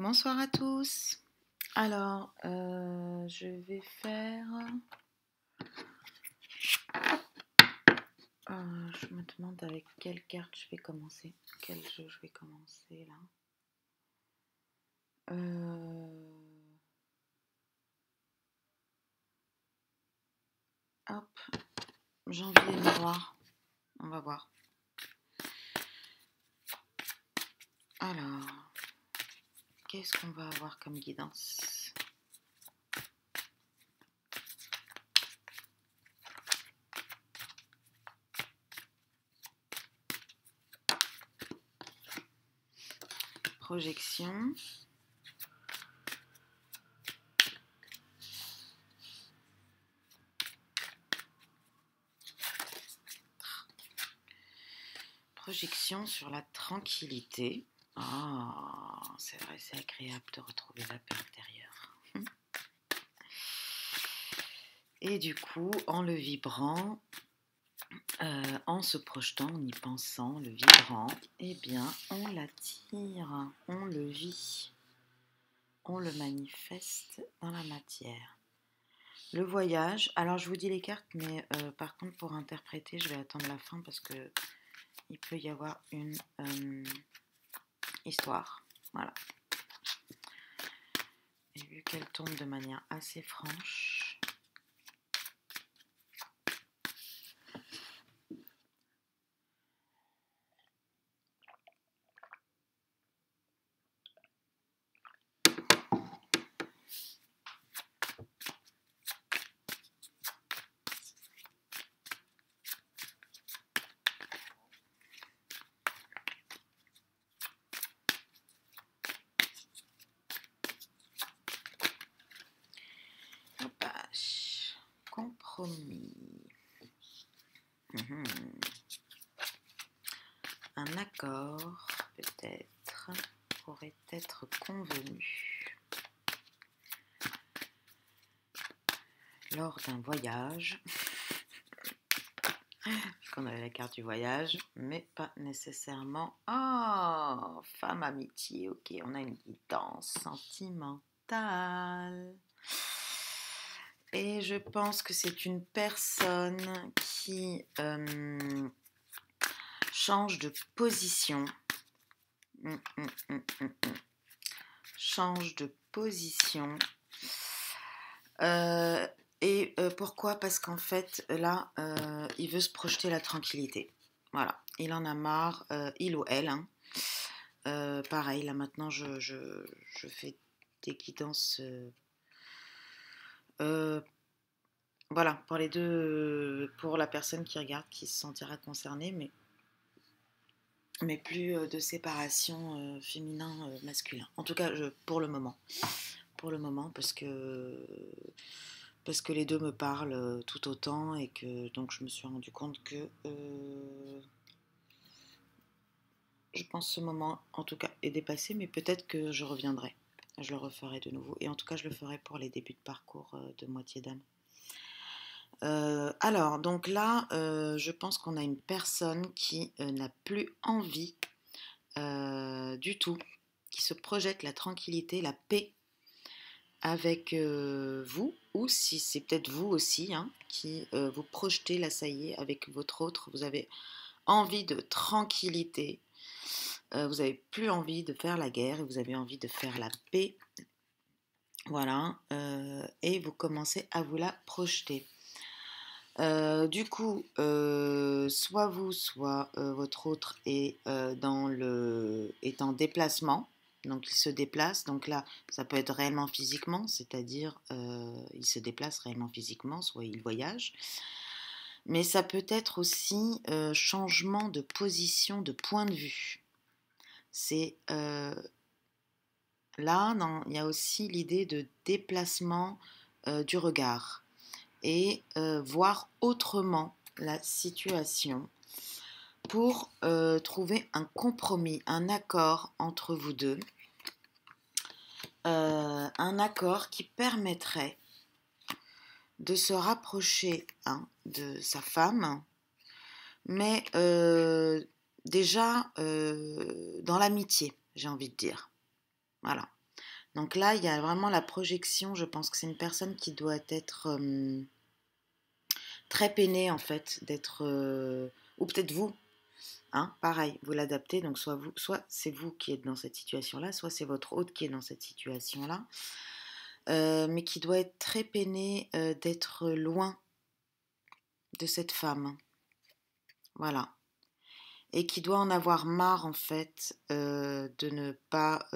Bonsoir à tous. Alors, je vais faire... je me demande avec quelle carte je vais commencer. Quel jeu je vais commencer là. Hop, janvier et miroir. On va voir. Alors, qu'est-ce qu'on va avoir comme guidance ? Projection. Projection sur la tranquillité. Ah, c'est vrai, c'est agréable de retrouver la paix intérieure. Et du coup, en le vibrant, en se projetant, en y pensant, le vibrant, eh bien, on l'attire, on le vit, on le manifeste dans la matière. Le voyage, alors je vous dis les cartes, mais par contre, pour interpréter, je vais attendre la fin parce que il peut y avoir une histoire. Voilà. Et vu qu'elle tombe de manière assez franche, compromis. Un accord, peut-être, pourrait être convenu lors d'un voyage. Puisqu'on avait la carte du voyage, mais pas nécessairement. Oh, femme amitié, ok, on a une guidance sentimentale. Et je pense que c'est une personne qui change de position. Change de position. Et pourquoi ? Parce qu'en fait, là, il veut se projeter la tranquillité. Voilà, il en a marre, il ou elle. Hein. Pareil, là maintenant, je fais des guidances... voilà, pour les deux, pour la personne qui regarde, qui se sentira concernée, mais plus de séparation féminin-masculin. En tout cas, pour le moment. Pour le moment, parce que les deux me parlent tout autant et que donc je me suis rendu compte que je pense ce moment en tout cas est dépassé, mais peut-être que je reviendrai, je le referai de nouveau, et en tout cas je le ferai pour les débuts de parcours de moitié d'âme. Alors donc là je pense qu'on a une personne qui n'a plus envie du tout, qui se projette la tranquillité, la paix avec vous, ou si c'est peut-être vous aussi hein, qui vous projetez, là ça y est, avec votre autre, vous avez envie de tranquillité, vous n'avez plus envie de faire la guerre, et vous avez envie de faire la paix, voilà, et vous commencez à vous la projeter. Du coup, soit vous, soit votre autre est en déplacement. Donc il se déplace, donc là ça peut être réellement physiquement, c'est-à-dire il se déplace réellement physiquement, soit il voyage, mais ça peut être aussi changement de position, de point de vue. C'est là, il y a aussi l'idée de déplacement du regard et voir autrement la situation pour trouver un compromis, un accord entre vous deux, un accord qui permettrait de se rapprocher de sa femme, mais déjà dans l'amitié, j'ai envie de dire. Voilà. Donc là, il y a vraiment la projection. Je pense que c'est une personne qui doit être très peinée en fait, d'être... ou peut-être vous, hein, pareil, vous l'adaptez. Donc soit vous, soit c'est vous qui êtes dans cette situation-là, soit c'est votre hôte qui est dans cette situation-là. Mais qui doit être très peiné d'être loin de cette femme. Voilà. Et qui doit en avoir marre, en fait, de ne pas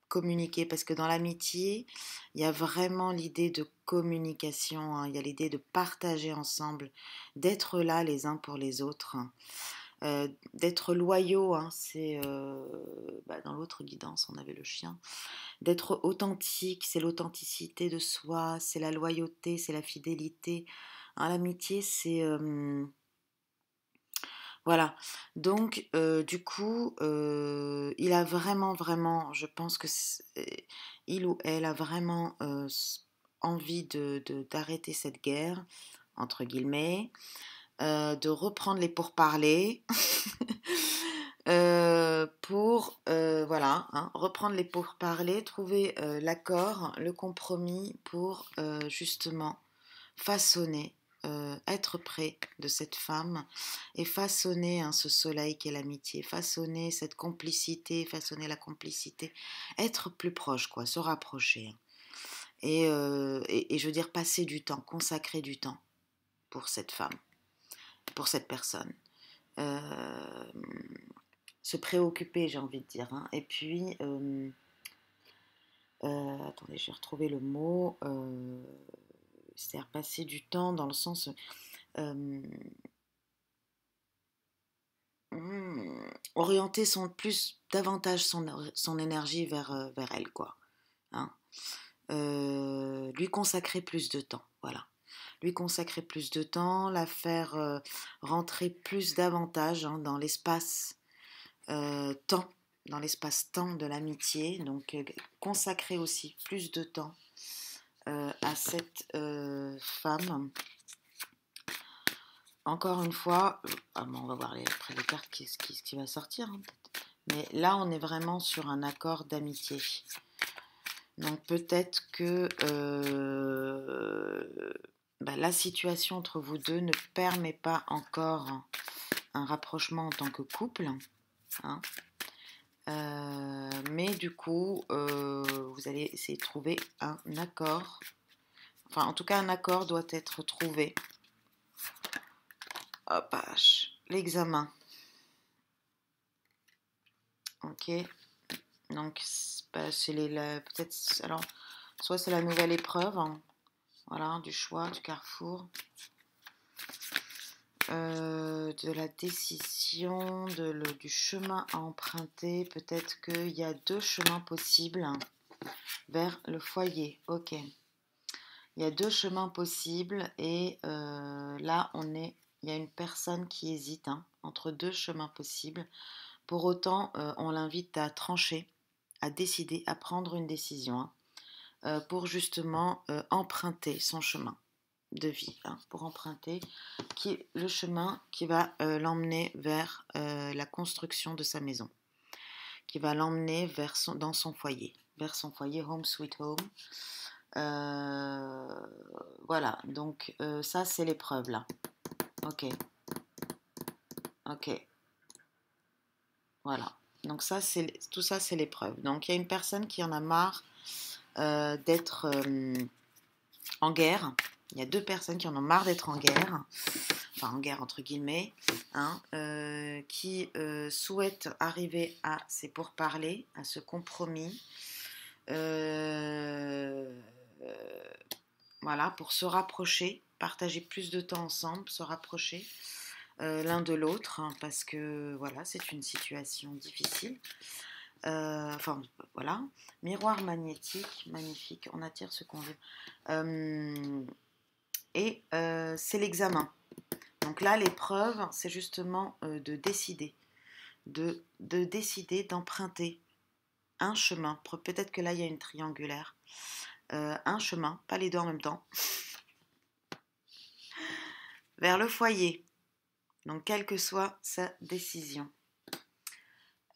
communiquer. Parce que dans l'amitié, il y a vraiment l'idée de communication, hein. Il y a l'idée de partager ensemble, d'être là les uns pour les autres, hein. D'être loyaux, hein, c'est dans l'autre guidance, on avait le chien. D'être authentique, c'est l'authenticité de soi, c'est la loyauté, c'est la fidélité. Hein, l'amitié, c'est... voilà. Donc, du coup, il a vraiment, vraiment, je pense que il ou elle a vraiment envie d'arrêter cette guerre, entre guillemets, de reprendre les pourparlers. Pour voilà, hein, reprendre les pourparlers, trouver l'accord, le compromis pour justement façonner, être près de cette femme et façonner, hein, ce soleil qu'est l'amitié, façonner cette complicité, façonner la complicité, être plus proche, quoi, se rapprocher. Et je veux dire passer du temps, consacrer du temps pour cette femme, pour cette personne. Euh, Se préoccuper, j'ai envie de dire, hein. Et puis, attendez, j'ai retrouvé le mot, c'est-à-dire passer du temps dans le sens, euh, orienter davantage son énergie vers elle, quoi. Hein. Lui consacrer plus de temps, voilà. Lui consacrer plus de temps, la faire rentrer plus davantage, hein, dans l'espace-temps, dans l'espace-temps de l'amitié, donc consacrer aussi plus de temps à cette femme. Encore une fois, on va voir après les cartes ce qui va sortir, hein. Mais là, on est vraiment sur un accord d'amitié. Donc peut-être que la situation entre vous deux ne permet pas encore un rapprochement en tant que couple, hein. Mais du coup, vous allez essayer de trouver un accord. Enfin, en tout cas, un accord doit être trouvé. Hop, l'examen. Ok. Donc, c'est peut-être... Alors, soit c'est la nouvelle épreuve, hein, voilà, du choix, du carrefour, de la décision, du chemin à emprunter. Peut-être qu'il y a deux chemins possibles, hein, vers le foyer. Ok. Il y a deux chemins possibles et là, il y a une personne qui hésite, hein, entre deux chemins possibles. Pour autant, on l'invite à trancher, à décider, à prendre une décision, hein, pour justement emprunter son chemin de vie, hein, pour emprunter le chemin qui va l'emmener vers la construction de sa maison, qui va l'emmener dans son foyer, vers son foyer, home sweet home. Voilà, donc ça c'est l'épreuve là. Ok, ok, voilà. Donc tout ça c'est l'épreuve. Donc il y a une personne qui en a marre d'être en guerre. Il y a deux personnes qui en ont marre d'être en guerre, enfin en guerre entre guillemets, hein, qui souhaitent arriver à ces pourparlers, à ce compromis. Voilà, pour se rapprocher, partager plus de temps ensemble, se rapprocher l'un de l'autre, hein, parce que voilà, c'est une situation difficile. Enfin, voilà. Miroir magnétique, magnifique, on attire ce qu'on veut. Et c'est l'examen. Donc là, l'épreuve, c'est justement de décider, de décider d'emprunter un chemin. Peut-être que là, il y a une triangulaire. Un chemin, pas les deux en même temps, vers le foyer. Donc, quelle que soit sa décision.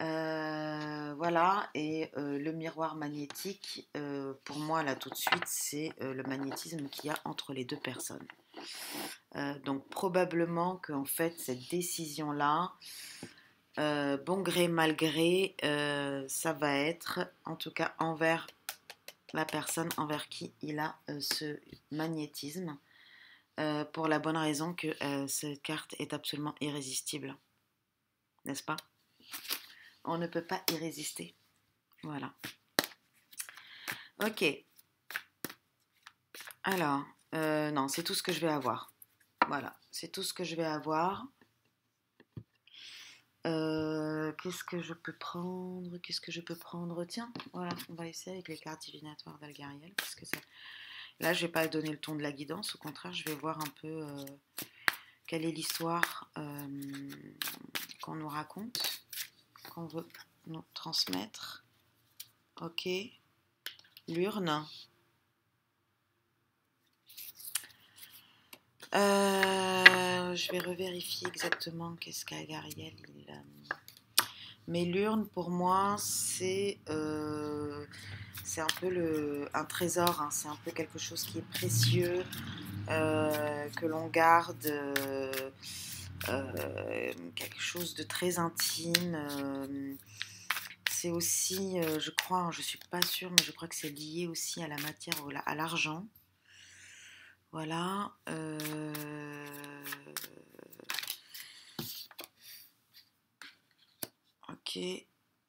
Voilà, et le miroir magnétique, pour moi, là, tout de suite, c'est le magnétisme qu'il y a entre les deux personnes. Donc, probablement qu'en fait, cette décision-là, bon gré, mal gré, ça va être, en tout cas, envers la personne envers qui il a ce magnétisme, pour la bonne raison que cette carte est absolument irrésistible, n'est-ce pas? On ne peut pas y résister. Voilà. Ok. Alors, non, c'est tout ce que je vais avoir. Voilà, c'est tout ce que je vais avoir. Qu'est-ce que je peux prendre? Qu'est-ce que je peux prendre? Tiens, voilà, on va essayer avec les cartes divinatoires d'Algariel, parce que ça... Là, je ne vais pas donner le ton de la guidance, au contraire, je vais voir un peu quelle est l'histoire qu'on nous raconte, qu'on veut nous transmettre. Ok, l'urne. Je vais revérifier exactement qu'est-ce qu'Algariel il... Mais l'urne, pour moi, c'est un peu un trésor, hein, c'est un peu quelque chose qui est précieux, que l'on garde, quelque chose de très intime. C'est aussi, je crois, hein, je ne suis pas sûre, mais je crois que c'est lié aussi à la matière, à l'argent. Voilà. Ok,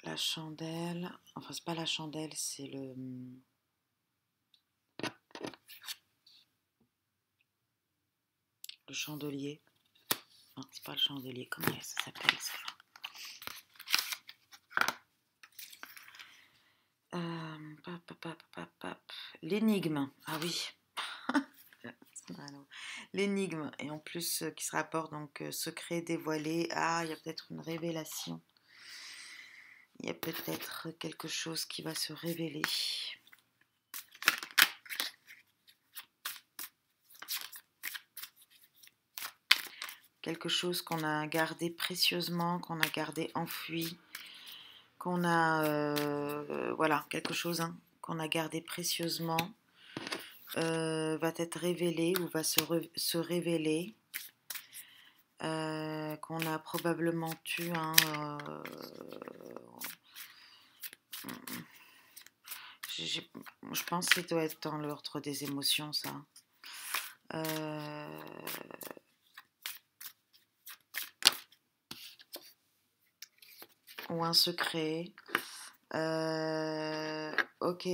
la chandelle. Enfin, c'est pas la chandelle, c'est le chandelier. Non, c'est pas le chandelier. Comment ça s'appelle ça? L'énigme. Ah oui. L'énigme. Et en plus, qui se rapporte donc secret dévoilé. Ah, il y a peut-être une révélation. Il y a peut-être quelque chose qui va se révéler. Quelque chose qu'on a gardé précieusement, qu'on a gardé enfoui, qu'on a... voilà, quelque chose hein, qu'on a gardé précieusement va être révélé ou va se révéler. Qu'on a probablement tué. Hein, je pense que ça doit être dans l'ordre des émotions, ça. Ou un secret. Ok.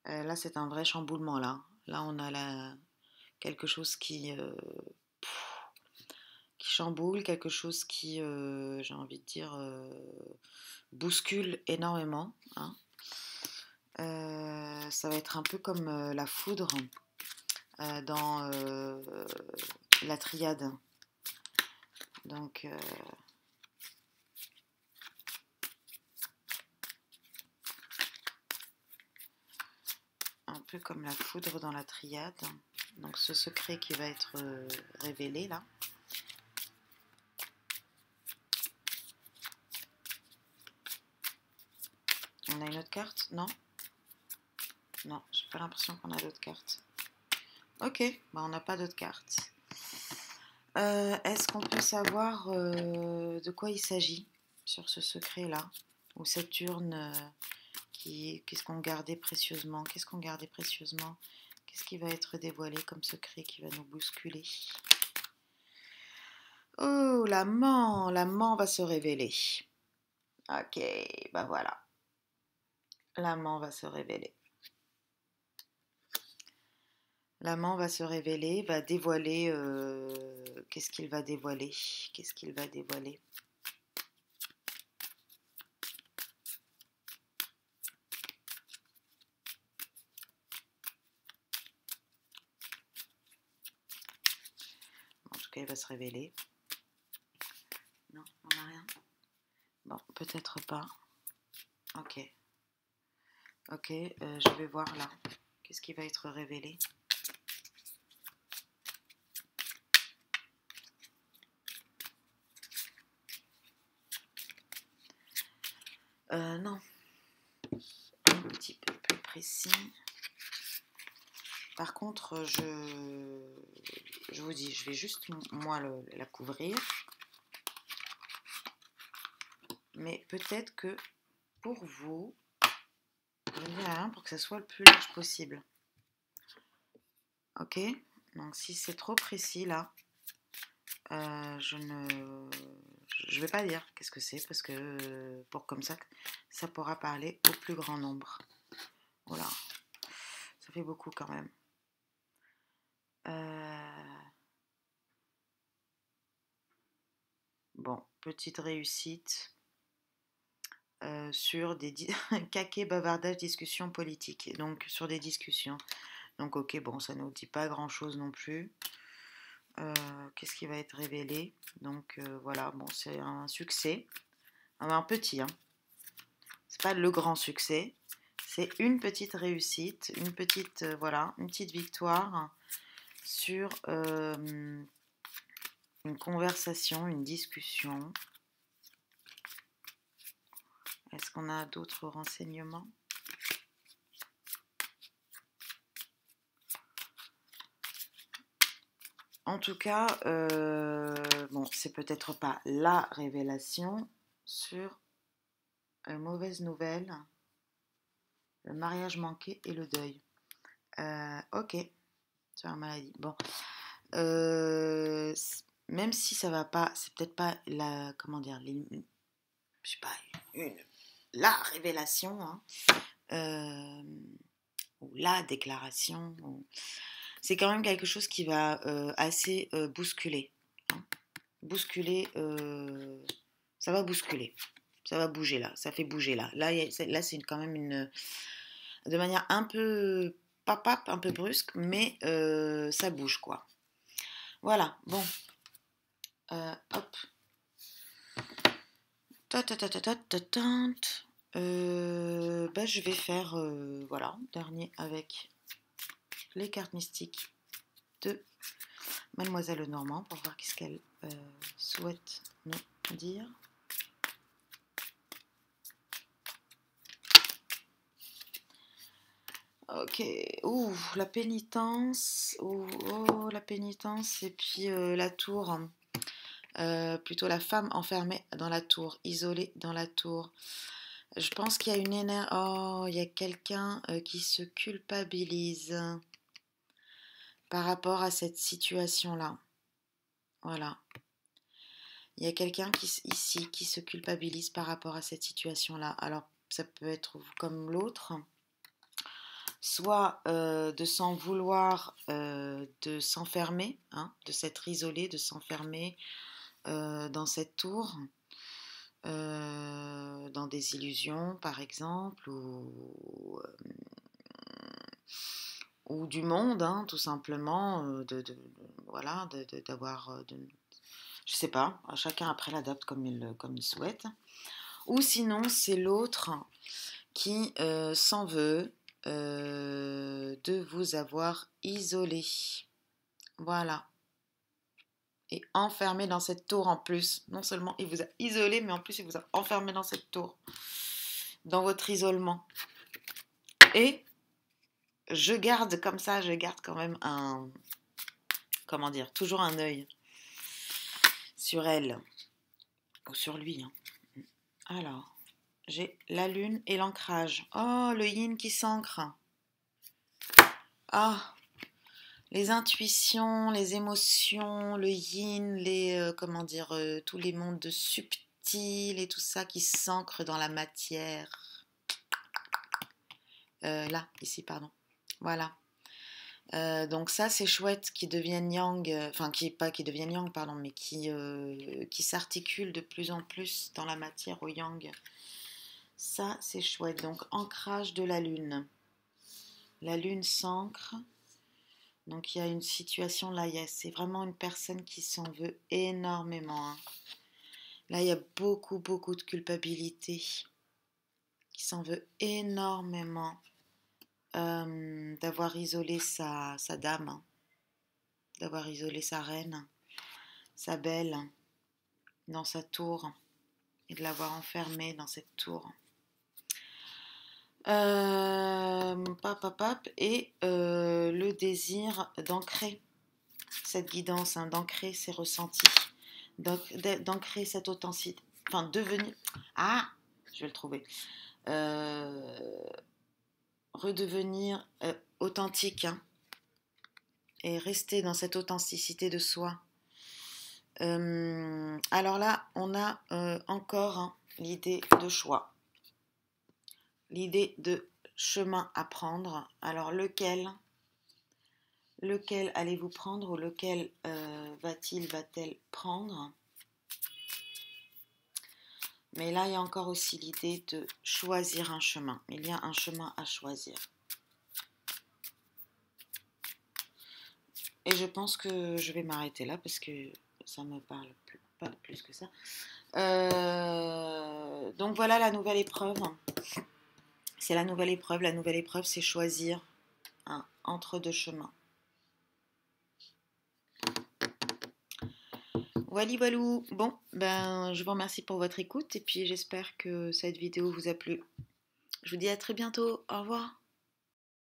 Là, c'est un vrai chamboulement, là. Là, on a quelque chose qui chamboule, quelque chose qui, j'ai envie de dire, bouscule énormément. Hein. Ça va être un peu comme la foudre dans la triade. Donc, un peu comme la foudre dans la triade. Donc, ce secret qui va être révélé là. On a une autre carte? Non? Non, j'ai pas l'impression qu'on a d'autres cartes. Ok, bah on n'a pas d'autres cartes. Est-ce qu'on peut savoir de quoi il s'agit sur ce secret-là? Ou cette urne qu'est-ce qu'on gardait précieusement? Qu'est-ce qu'on gardait précieusement? Qu'est-ce qui va être dévoilé comme secret qui va nous bousculer? Oh, l'amant va se révéler. Ok, bah voilà. L'amant va se révéler. L'amant va se révéler, va dévoiler. Qu'est-ce qu'il va dévoiler? Qu'est-ce qu'il va dévoiler? En tout cas, il va se révéler. Non, on n'a rien. Bon, peut-être pas. Ok. Ok, je vais voir là. Qu'est-ce qui va être révélé? Non, un petit peu plus précis. Par contre, je vous dis, je vais juste moi la couvrir. Mais peut-être que pour vous, je ne dis rien pour que ça soit le plus large possible. Ok? Donc si c'est trop précis là, je vais pas dire qu'est-ce que c'est parce que pour comme ça pourra parler au plus grand nombre. Voilà. Ça fait beaucoup quand même. Bon, petite réussite sur des caquet, bavardage, discussions politiques. Donc sur des discussions. Donc ok, bon, ça ne nous dit pas grand-chose non plus. Qu'est-ce qui va être révélé? Donc voilà, bon, c'est un succès. Un petit, hein. C'est pas le grand succès. C'est une petite réussite, une petite, voilà, une petite victoire sur une conversation, une discussion. Est-ce qu'on a d'autres renseignements? En tout cas, bon, c'est peut-être pas la révélation sur une mauvaise nouvelle, le mariage manqué et le deuil. Ok, sur la maladie. Bon, même si ça va pas, c'est peut-être pas la, comment dire, je sais pas, la révélation, hein, ou la déclaration. C'est quand même quelque chose qui va assez bousculer. Hein. Bousculer, ça va bousculer. Ça va bouger là, ça fait bouger là. Là c'est quand même de manière un peu papap, un peu brusque, mais ça bouge quoi. Voilà, bon. Hop. Je vais faire, voilà, dernier avec les cartes mystiques de Mademoiselle Normand pour voir qu'est-ce qu'elle souhaite nous dire. Ok, ouh, la pénitence, oh, la pénitence, et puis la tour, plutôt la femme enfermée dans la tour, isolée dans la tour. Je pense qu'il y a une énergie, oh, il y a quelqu'un qui se culpabilise par rapport à cette situation-là. Voilà. Il y a quelqu'un ici qui se culpabilise par rapport à cette situation-là. Alors, ça peut être comme l'autre. Soit de s'en vouloir, de s'enfermer, hein, de s'être isolé, de s'enfermer dans cette tour, dans des illusions par exemple, ou du monde, hein, tout simplement, voilà, d'avoir, je sais pas, chacun après l'adapte comme il souhaite. Ou sinon c'est l'autre qui s'en veut de vous avoir isolé. Voilà. Et enfermé dans cette tour en plus. Non seulement il vous a isolé, mais en plus il vous a enfermé dans cette tour. Dans votre isolement. Et je garde comme ça, je garde quand même un... Comment dire? Toujours un œil sur elle. Ou sur lui. Hein. Alors, j'ai la lune et l'ancrage. Oh, le yin qui s'ancre. Ah, les intuitions, les émotions, le yin, comment dire, tous les mondes subtils et tout ça qui s'ancre dans la matière. Là, ici, pardon. Voilà. Donc ça, c'est chouette qu'ils deviennent yang, enfin, pas qu'ils deviennent yang, pardon, mais qui s'articulent de plus en plus dans la matière au yang. Ça, c'est chouette. Donc, ancrage de la lune. La lune s'ancre. Donc il y a une situation là, c'est vraiment une personne qui s'en veut énormément. Hein. Là, il y a beaucoup, beaucoup de culpabilité. Qui s'en veut énormément d'avoir isolé sa dame, hein, d'avoir isolé sa reine, sa belle, dans sa tour, et de l'avoir enfermée dans cette tour. Et le désir d'ancrer cette guidance, hein, d'ancrer ces ressentis, d'ancrer cette authenticité, enfin devenir... Ah, je vais le trouver. Redevenir authentique, hein, et rester dans cette authenticité de soi. Alors là, on a encore, hein, l'idée de choix, l'idée de chemin à prendre. Alors lequel allez-vous prendre, ou lequel va-t-elle prendre? Mais là, il y a encore aussi l'idée de choisir un chemin. Il y a un chemin à choisir. Et je pense que je vais m'arrêter là parce que ça me parle pas plus que ça. Donc voilà la nouvelle épreuve. C'est la nouvelle épreuve. La nouvelle épreuve, c'est choisir un entre deux chemins. Wally walou. Bon, ben je vous remercie pour votre écoute et puis j'espère que cette vidéo vous a plu. Je vous dis à très bientôt. Au revoir.